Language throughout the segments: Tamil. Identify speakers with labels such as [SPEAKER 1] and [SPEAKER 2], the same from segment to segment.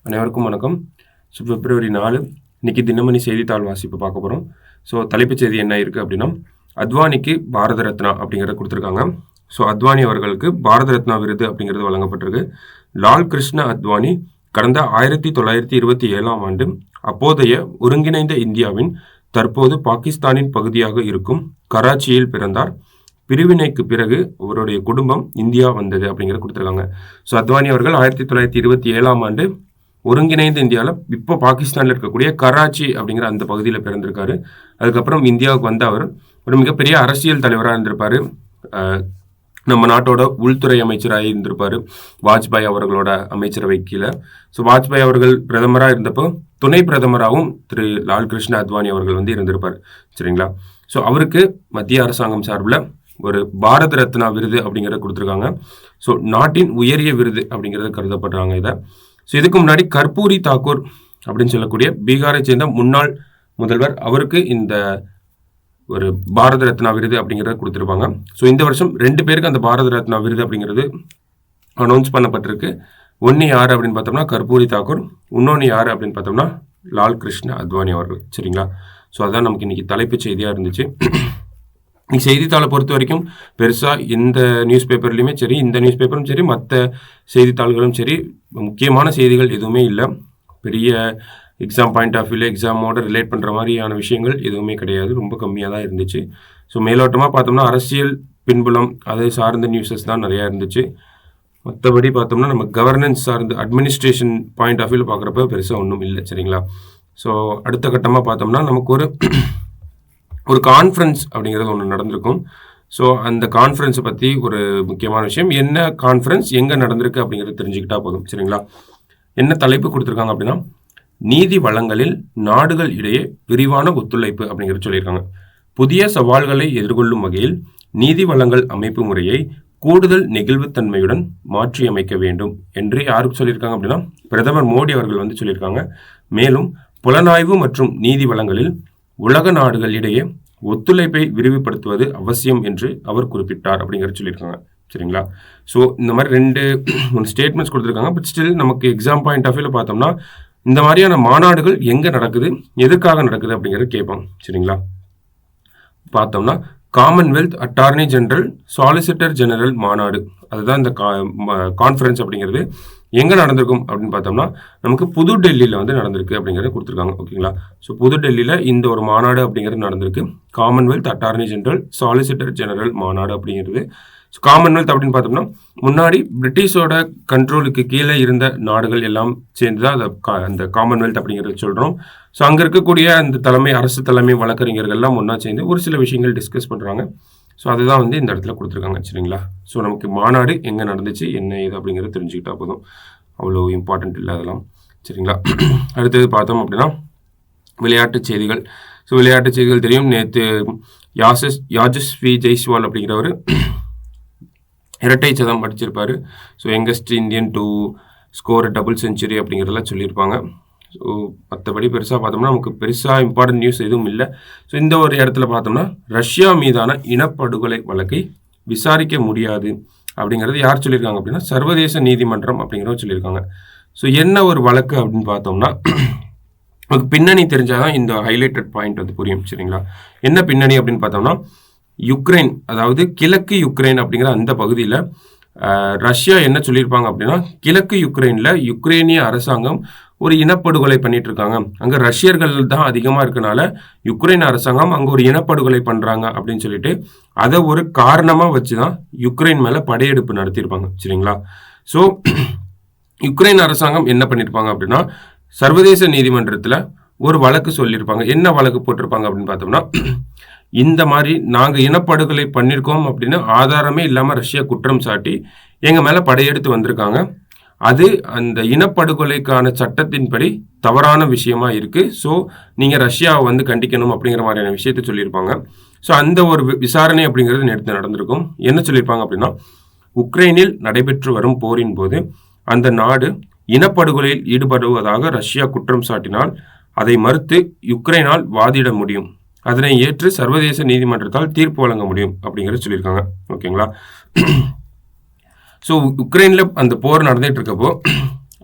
[SPEAKER 1] அனைவருக்கும் வணக்கம். பிப்ரவரி 4 இன்னைக்கு தினமணி செய்தித்தாள் வாசிப்பு பார்க்க போகிறோம். தலைப்புச் செய்தி என்ன இருக்குது அப்படின்னா, அத்வானிக்கு பாரத ரத்னா அப்படிங்கிறத கொடுத்துருக்காங்க. அத்வானி அவர்களுக்கு பாரத ரத்னா விருது அப்படிங்கிறது வழங்கப்பட்டிருக்கு. லால் கிருஷ்ண அத்வானி கடந்த 1927ஆம் ஆண்டு அப்போதைய ஒருங்கிணைந்த இந்தியாவின் தற்போது பாகிஸ்தானின் பகுதியாக இருக்கும் கராச்சியில் பிறந்தார். பிரிவினைக்கு பிறகு அவருடைய குடும்பம் இந்தியா வந்தது அப்படிங்கிறத கொடுத்துருக்காங்க. அத்வானி அவர்கள் 1927ஆம் ஆண்டு ஒருங்கிணைந்த இந்தியாவில் இப்போ பாகிஸ்தானில் இருக்கக்கூடிய கராச்சி அப்படிங்கிற அந்த பகுதியில் பிறந்திருக்காரு. அதுக்கப்புறம் இந்தியாவுக்கு வந்த அவர் ஒரு மிகப்பெரிய அரசியல் தலைவராக இருந்திருப்பார். நம்ம நாட்டோட உள்துறை அமைச்சராக இருந்திருப்பார் வாஜ்பாய் அவர்களோட அமைச்சரவை கீழே. வாஜ்பாய் அவர்கள் பிரதமராக இருந்தப்போ துணை பிரதமராகவும் திரு லால் கிருஷ்ண அத்வானி அவர்கள் இருந்திருப்பார். சரிங்களா? அவருக்கு மத்திய அரசாங்கம் சார்பில் ஒரு பாரத ரத்னா விருது அப்படிங்கிறத கொடுத்துருக்காங்க. நாட்டின் உயரிய விருது அப்படிங்கிறத கருதப்படுறாங்க இதை. இதுக்கு முன்னாடி கர்பூரி தாக்கூர் அப்படின்னு சொல்லக்கூடிய பீகாரை சேர்ந்த முன்னாள் முதல்வர், அவருக்கு இந்த ஒரு பாரத ரத்னா விருது அப்படிங்கிறத கொடுத்துருப்பாங்க. இந்த வருஷம் 2 பேருக்கு அந்த பாரத ரத்னா விருது அப்படிங்கிறது அனௌன்ஸ் பண்ணப்பட்டிருக்கு. ஒன்று யார் அப்படின்னு பார்த்தோம்னா கர்பூரி தாக்கூர், இன்னொன்று யார் அப்படின்னு பார்த்தோம்னா லால் கிருஷ்ண அத்வானி அவர்கள். சரிங்களா? அதான் நமக்கு இன்னைக்கு தலைப்புச் செய்தியாக இருந்துச்சு. இன்னைக்கு செய்தித்தாளை பொறுத்த வரைக்கும் பெருசாக இந்த நியூஸ் பேப்பர்லையுமே சரி, இந்த நியூஸ் பேப்பரும் சரி, மற்ற செய்தித்தாள்களும் சரி, முக்கியமான செய்திகள் எதுவுமே இல்லை. பெரிய எக்ஸாம் பாயிண்ட் ஆஃப் வியூவில் எக்ஸாமோட ரிலேட் பண்ணுற மாதிரியான விஷயங்கள் எதுவுமே கிடையாது. ரொம்ப கம்மியாக தான் இருந்துச்சு. மேலோட்டமாக பார்த்தோம்னா அரசியல் பின்புலம் அதை சார்ந்த நியூஸஸ் தான் நிறையா இருந்துச்சு. மற்றபடி பார்த்தோம்னா நம்ம கவர்னன்ஸ் சார்ந்த அட்மினிஸ்ட்ரேஷன் பாயிண்ட் ஆஃப் வியூவில் பார்க்குறப்ப பெருசாக ஒன்றும் இல்லை. சரிங்களா? அடுத்த கட்டமாக பார்த்தோம்னா நமக்கு ஒரு கான்ஃபரன்ஸ் அப்படிங்கிறது ஒன்று நடந்திருக்கும். அந்த கான்ஃபரன்ஸை பற்றி ஒரு முக்கியமான விஷயம், என்ன கான்ஃபரன்ஸ் எங்கே நடந்திருக்கு அப்படிங்கிறத தெரிஞ்சுக்கிட்டா போதும். சரிங்களா? என்ன தலைப்பு கொடுத்துருக்காங்க அப்படின்னா, நீதி வளங்களில் நாடுகள் இடையே விரிவான ஒத்துழைப்பு அப்படிங்கிறது சொல்லியிருக்காங்க. புதிய சவால்களை எதிர்கொள்ளும் வகையில் நீதி வளங்கள் அமைப்பு முறையை கூடுதல் நெகிழ்வுத்தன்மையுடன் மாற்றியமைக்க வேண்டும் என்று யாருக்கு சொல்லியிருக்காங்க அப்படின்னா பிரதமர் மோடி அவர்கள் சொல்லியிருக்காங்க. மேலும் புலனாய்வு மற்றும் நீதி வளங்களில் உலக நாடுகள் இடையே ஒத்துழைப்பை விரிவுபடுத்துவது அவசியம் என்று அவர் குறிப்பிட்டார் அப்படிங்கிறது சொல்லியிருக்காங்க. சரிங்களா? இந்த மாதிரி 2 ஸ்டேட்மெண்ட்ஸ் கொடுத்துருக்காங்க. பட் ஸ்டில் நமக்கு எக்ஸாம் பாயிண்ட் ஆஃப் வியூவில் பார்த்தோம்னா இந்த மாதிரியான மாநாடுகள் எங்கே நடக்குது, எதுக்காக நடக்குது அப்படிங்கிறது கேட்பாங்க. சரிங்களா? பார்த்தோம்னா Commonwealth attorney general solicitor general மாநாடு, அதுதான் இந்த கான்ஃபரன்ஸ் அப்படிங்கிறது எங்கே நடந்திருக்கும் அப்படின்னு பார்த்தோம்னா நமக்கு புது டெல்லியில் நடந்திருக்கு அப்படிங்கிறத கொடுத்துருக்காங்க. ஓகேங்களா? புது டெல்லியில் இந்த ஒரு மாநாடு அப்படிங்கிறது நடந்திருக்கு. Commonwealth attorney general solicitor general மாநாடு அப்படிங்கிறது. காமன்வெல்த் அப்படின்னு பார்த்தோம்னா முன்னாடி பிரிட்டிஷோட கண்ட்ரோலுக்கு கீழே இருந்த நாடுகள் எல்லாம் சேர்ந்து தான் அந்த காமன்வெல்த் அப்படிங்கிறத சொல்கிறோம். அங்கே இருக்கக்கூடிய அந்த அரசு தலைமை வழக்கறிஞர்கள்லாம் ஒன்றா சேர்ந்து ஒரு சில விஷயங்கள் டிஸ்கஸ் பண்ணுறாங்க. அதுதான் இந்த இடத்துல கொடுத்துருக்காங்க. சரிங்களா? நமக்கு மாநாடு எங்கே நடந்துச்சு, என்ன இது அப்படிங்கிறத தெரிஞ்சுக்கிட்டா போதும். அவ்வளோ இம்பார்ட்டன்ட் இல்லை அதெல்லாம். சரிங்களா? அடுத்தது பார்த்தோம் அப்படின்னா விளையாட்டுச் செய்திகள். விளையாட்டுச் செய்திகள் தெரியும், நேற்று யாஜஸ்வி ஜெய்ஸ்வால் அப்படிங்கிறவர் இரட்டை சதம் அடிச்சிருப்பார். Youngest Indian to score double century அப்படிங்கிறதெல்லாம் சொல்லியிருப்பாங்க. மற்றபடி பெருசாக பார்த்தோம்னா நமக்கு பெருசாக இம்பார்ட்டன்ட் நியூஸ் எதுவும் இல்லை. இந்த ஒரு இடத்துல பார்த்தோம்னா ரஷ்யா மீதான இனப்படுகொலை வழக்கை விசாரிக்க முடியாது அப்படிங்கிறது யார் சொல்லியிருக்காங்க அப்படின்னா சர்வதேச நீதிமன்றம் அப்படிங்கிறத சொல்லியிருக்காங்க. என்ன ஒரு வழக்கு அப்படின்னு பார்த்தோம்னா நமக்கு பின்னணி தெரிஞ்சாதான் இந்த ஹைலைட்டட் பாயிண்ட் புரியும். சரிங்களா? என்ன பின்னணி அப்படின்னு பார்த்தோம்னா யுக்ரைன், அதாவது கிழக்கு யுக்ரைன் அப்படிங்கிற அந்த பகுதியில் ரஷ்யா என்ன சொல்லியிருப்பாங்க அப்படின்னா கிழக்கு யுக்ரைனில் யுக்ரைனிய அரசாங்கம் ஒரு இனப்படுகொலை பண்ணிட்டு இருக்காங்க, அங்கே ரஷ்யர்கள் தான் அதிகமாக இருக்கனால யுக்ரைன் அரசாங்கம் அங்கே ஒரு இனப்படுகொலை பண்ணுறாங்க அப்படின்னு சொல்லிட்டு அதை ஒரு காரணமாக வச்சு தான் யுக்ரைன் மேலே படையெடுப்பு நடத்தியிருப்பாங்க. சரிங்களா? யுக்ரைன் அரசாங்கம் என்ன பண்ணியிருப்பாங்க அப்படின்னா சர்வதேச நீதிமன்றத்தில் ஒரு வழக்கு சொல்லியிருப்பாங்க. என்ன வழக்கு போட்டிருப்பாங்க அப்படின்னு பார்த்தோம்னா இந்த மாதிரி நாங்கள் இனப்படுகொலை பண்ணியிருக்கோம் அப்படின்னு ஆதாரமே இல்லாமல் ரஷ்யா குற்றம் சாட்டி எங்கள் மேலே படையெடுத்து வந்திருக்காங்க, அது அந்த இனப்படுகொலைக்கான சட்டத்தின்படி தவறான விஷயமா இருக்குது, நீங்கள் ரஷ்யாவை கண்டிக்கணும் அப்படிங்கிற மாதிரியான விஷயத்த சொல்லியிருப்பாங்க. அந்த ஒரு விசாரணை அப்படிங்கிறது நேற்று நடந்திருக்கும். என்ன சொல்லியிருப்பாங்க அப்படின்னா உக்ரைனில் நடைபெற்று வரும் போரின் போது அந்த நாடு இனப்படுகொலையில் ஈடுபடுவதாக ரஷ்யா குற்றம் சாட்டினால் அதை மறுத்து யுக்ரைனால் வாதிட முடியும், அதனை ஏற்று சர்வதேச நீதிமன்றத்தால் தீர்ப்பு வழங்க முடியும் அப்படிங்கிறத சொல்லியிருக்காங்க. ஓகேங்களா? யுக்ரைனில் அந்த போர் நடந்துட்டு இருக்கப்போ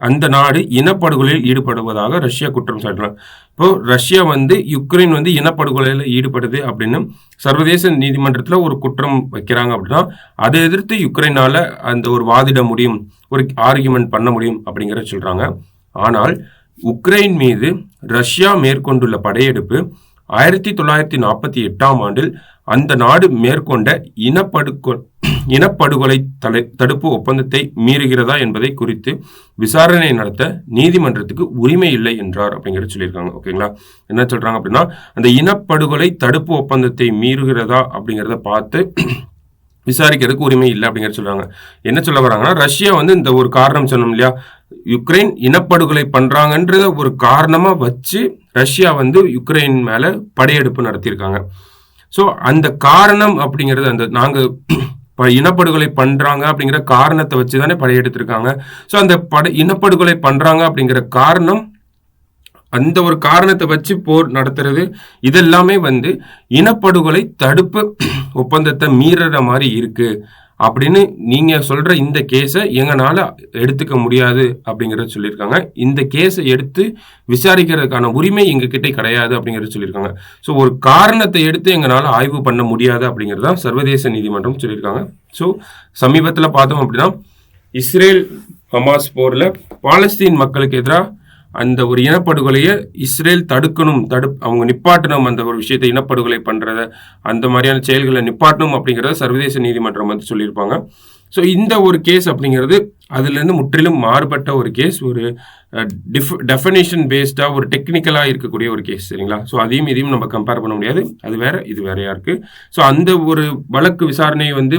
[SPEAKER 1] அந்த நாடு இனப்படுகொலையில் ஈடுபடுவதாக ரஷ்யா குற்றம் சாட்டலாம். இப்போ ரஷ்யா வந்து யுக்ரைன் வந்து இனப்படுகொலையில் ஈடுபடுது அப்படின்னு சர்வதேச நீதிமன்றத்தில் ஒரு குற்றம் வைக்கிறாங்க அப்படின்னா அதை எதிர்த்து யுக்ரைனால அந்த ஒரு வாதிட முடியும், ஒரு ஆர்கியூமெண்ட் பண்ண முடியும் அப்படிங்கிற சொல்றாங்க. ஆனால் உக்ரைன் மீது ரஷ்யா மேற்கொண்டுள்ள படையெடுப்பு 1948ஆம் ஆண்டில் அந்த நாடு மேற்கொண்ட இனப்படுகொலை தடுப்பு ஒப்பந்தத்தை மீறுகிறதா என்பதை குறித்து விசாரணை நடத்த நீதிமன்றத்துக்கு உரிமை இல்லை என்றார் அப்படிங்கிறத சொல்லியிருக்காங்க. ஓகேங்களா, என்ன சொல்றாங்க அப்படின்னா அந்த இனப்படுகொலை தடுப்பு ஒப்பந்தத்தை மீறுகிறதா அப்படிங்கிறத பார்த்து விசாரிக்கிறதுக்கு உரிமை இல்லை அப்படிங்கிற சொல்றாங்க. என்ன சொல்ல வராங்கன்னா ரஷ்யா வந்து இந்த ஒரு காரணம் சொன்னோம் இல்லையா, யுக்ரைன் இனப்படுகொலை பண்றாங்கன்றத ஒரு காரணமா வச்சு ரஷ்யா வந்து யுக்ரைன் மேல படையெடுப்பு நடத்தியிருக்காங்க. ஸோ அந்த காரணம் அப்படிங்கிறது அந்த நாங்க இனப்படுகொலை பண்றாங்க அப்படிங்கிற காரணத்தை வச்சு தானே படையெடுத்திருக்காங்க. ஸோ அந்த இனப்படுகொலை பண்றாங்க அப்படிங்கிற காரணம், அந்த ஒரு காரணத்தை வச்சு போர் நடத்துறது, இதெல்லாமே வந்து இனப்படுகொலை தடுப்பு ஒப்பந்தத்தை மீறுற மாதிரி இருக்கு அப்படின்னு நீங்க சொல்ற இந்த கேஸை எங்களால எடுத்துக்க முடியாது அப்படிங்கறத சொல்லியிருக்காங்க. இந்த கேஸை எடுத்து விசாரிக்கிறதுக்கான உரிமை எங்க கிட்ட கிடையாது அப்படிங்கறத சொல்லியிருக்காங்க. ஸோ ஒரு காரணத்தை எடுத்து எங்களால ஆய்வு பண்ண முடியாது அப்படிங்கறத சர்வதேச நீதிமன்றம் சொல்லியிருக்காங்க. ஸோ சமீபத்தில் பார்த்தோம் அப்படின்னா இஸ்ரேல் ஹமாஸ் போர்ல பாலஸ்தீன் மக்களுக்கு எதிராக அந்த ஒரு இனப்படுகொலையை இஸ்ரேல் தடுக்கணும், அவங்க நிப்பாட்டணும், அந்த ஒரு விஷயத்தை இனப்படுகொலை பண்றத அந்த மாதிரியான செயல்களை நிப்பாட்டணும் அப்படிங்கிறத சர்வதேச நீதிமன்றம் வந்து சொல்லியிருப்பாங்க. ஸோ இந்த ஒரு கேஸ் அப்படிங்கிறது அதுலேருந்து முற்றிலும் மாறுபட்ட ஒரு கேஸ், ஒரு டெஃபினேஷன் பேஸ்டாக ஒரு டெக்னிக்கலாக இருக்கக்கூடிய ஒரு கேஸ், சரிங்களா. ஸோ இதையும் நம்ம கம்பேர் பண்ண முடியாது, அது வேற இது வேறையா இருக்கு. ஸோ அந்த ஒரு வழக்கு விசாரணையை வந்து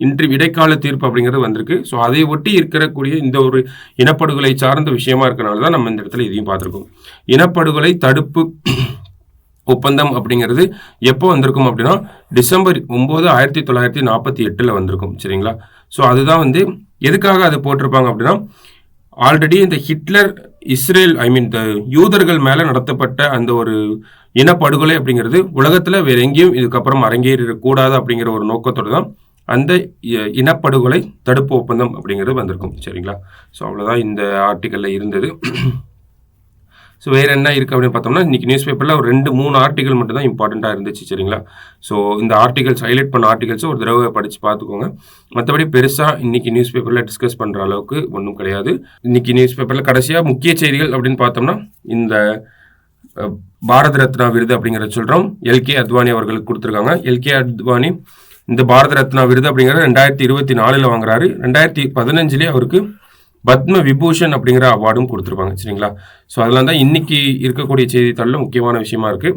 [SPEAKER 1] இன்று இடைக்கால தீர்ப்பு அப்படிங்கிறது வந்திருக்கு. ஸோ அதை ஒட்டி இருக்கக்கூடிய இந்த ஒரு இனப்படுகொலை சார்ந்த விஷயமா இருக்கனால தான் நம்ம இந்த இடத்துல இதையும் பார்த்துருக்கோம். இனப்படுகொலை தடுப்பு ஒப்பந்தம் அப்படிங்கிறது எப்போ வந்திருக்கும் அப்படின்னா டிசம்பர் 9, 1948 வந்திருக்கும், சரிங்களா. ஸோ அதுதான் வந்து எதுக்காக அது போட்டிருப்பாங்க அப்படின்னா ஆல்ரெடி இந்த ஹிட்லர் இஸ்ரேல் இந்த யூதர்கள் மேலே நடத்தப்பட்ட அந்த ஒரு இனப்படுகொலை அப்படிங்கிறது உலகத்தில் வேற எங்கேயும் இதுக்கப்புறம் அரங்கேறக்கூடாது அப்படிங்கிற ஒரு நோக்கத்தோடு தான் அந்த இனப்படுகொலை தடுப்பு ஒப்பந்தம் அப்படிங்கிறது வந்திருக்கும், சரிங்களா. ஸோ அவ்வளோதான் இந்த ஆர்டிக்கலில் இருந்தது. ஸோ வேறு என்ன இருக்குது அப்படின்னு பார்த்தோம்னா இன்றைக்கி நியூஸ் பேப்பரில் ஒரு 2-3 ஆர்டிக்கல் மட்டும் தான் இம்பார்ட்டண்ட்டாக இருந்துச்சு, சரிங்களா. ஸோ இந்த ஆர்டிகல்ஸ் ஹைலைட் பண்ண ஆர்டிகல்ஸை ஒரு தடவை படித்து பார்த்துக்கோங்க. மற்றபடி பெருசாக இன்றைக்கி நியூஸ் பேப்பரில் டிஸ்கஸ் பண்ணுற அளவுக்கு ஒன்றும் கிடையாது. இன்றைக்கி நியூஸ் பேப்பரில் கடைசியாக முக்கிய செய்திகள் அப்படின்னு பார்த்தோம்னா இந்த பாரத ரத்னா விருது அப்படிங்கிறத சொல்கிறோம். எல்கே அத்வானி அவர்களுக்கு கொடுத்துருக்காங்க. எல்கே அத்வானி இந்த பாரத ரத்னா விருது அப்படிங்கிறத 2024 வாங்குறாரு. 2015 அவருக்கு பத்ம விபூஷன் அப்படிங்கிற அவார்டும் கொடுத்துருப்பாங்க, சரிங்களா. ஸோ அதெல்லாம் தான் இன்னைக்கு இருக்கக்கூடிய செய்தித்தாளில் முக்கியமான விஷயமா இருக்கு.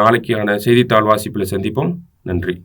[SPEAKER 1] நாளைக்கான செய்தித்தாள் வாசிப்பில் சந்திப்போம். நன்றி.